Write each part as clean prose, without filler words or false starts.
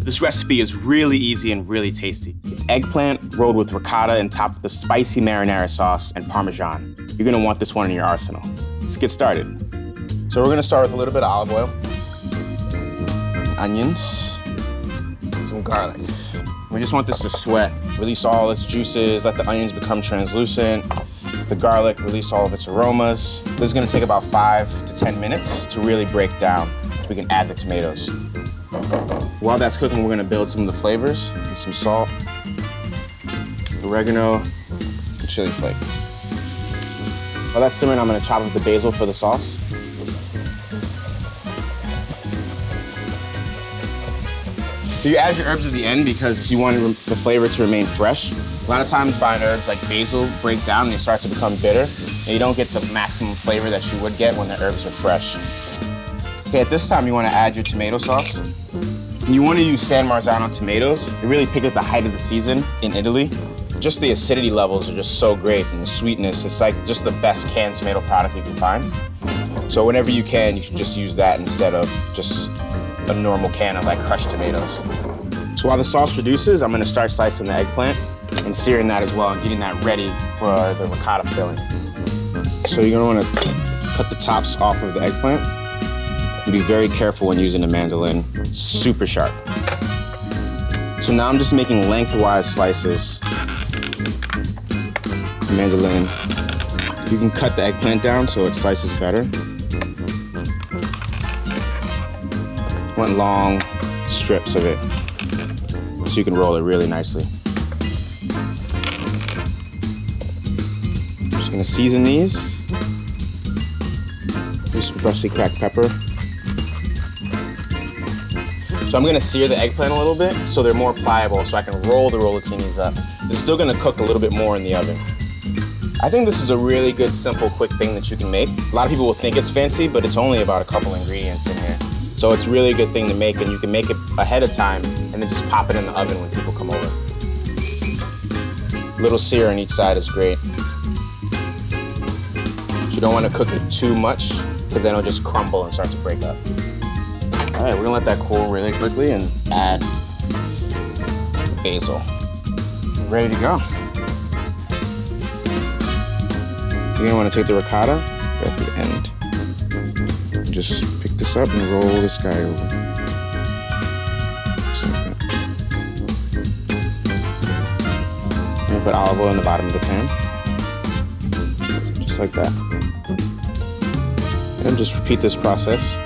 This recipe is really easy and really tasty. It's eggplant rolled with ricotta and topped with a spicy marinara sauce and Parmesan. You're gonna want this one in your arsenal. Let's get started. So we're gonna start with a little bit of olive oil, onions, some garlic. We just want this to sweat, release all its juices, let the onions become translucent, the garlic release all of its aromas. This is gonna take about 5 to 10 minutes to really break down so we can add the tomatoes. While that's cooking, we're gonna build some of the flavors with some salt, oregano, and chili flake. While that's simmering, I'm gonna chop up the basil for the sauce. So you add your herbs at the end because you want the flavor to remain fresh. A lot of times fine herbs like basil break down and they start to become bitter, and you don't get the maximum flavor that you would get when the herbs are fresh. Okay, at this time you want to add your tomato sauce. You want to use San Marzano tomatoes. They really pick at the height of the season in Italy. Just the acidity levels are just so great, and the sweetness, it's like just the best canned tomato product you can find. So whenever you can, you should just use that instead of just a normal can of like crushed tomatoes. So while the sauce reduces, I'm gonna start slicing the eggplant and searing that as well and getting that ready for the ricotta filling. So you're gonna wanna cut the tops off of the eggplant and be very careful when using a mandolin. It's super sharp. So now I'm just making lengthwise slices. Mandolin. You can cut the eggplant down so it slices better. Want long strips of it so you can roll it really nicely. Just gonna season these. Use some freshly cracked pepper. So I'm gonna sear the eggplant a little bit so they're more pliable so I can roll the rolatinis up. They're still gonna cook a little bit more in the oven. I think this is a really good, simple, quick thing that you can make. A lot of people will think it's fancy, but it's only about a couple ingredients in here. So it's really a good thing to make, and you can make it ahead of time and then just pop it in the oven when people come over. Little sear on each side is great. You don't want to cook it too much because then it'll just crumble and start to break up. All right, we're gonna let that cool really quickly and add basil. Ready to go. You're gonna want to take the ricotta right at the end. Just pick this up and roll this guy over. Just like that. And put olive oil in the bottom of the pan. Just like that. And just repeat this process.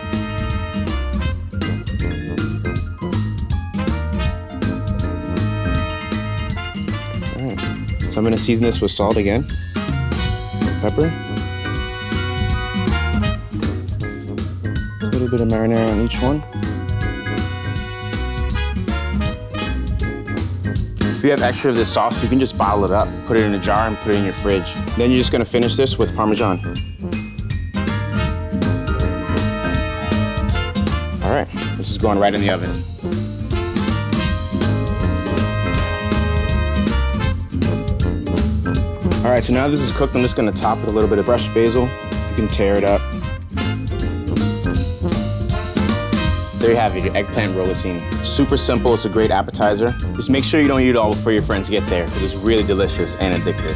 All right. So I'm gonna season this with salt again. Pepper. A little bit of marinara on each one. If you have extra of this sauce, you can just bottle it up, put it in a jar, and put it in your fridge. Then you're just gonna finish this with Parmesan. All right, this is going right in the oven. All right, so now this is cooked, I'm just gonna top with a little bit of fresh basil. You can tear it up. There you have it, your eggplant rolatini. Super simple, it's a great appetizer. Just make sure you don't eat it all before your friends get there, because it's really delicious and addictive.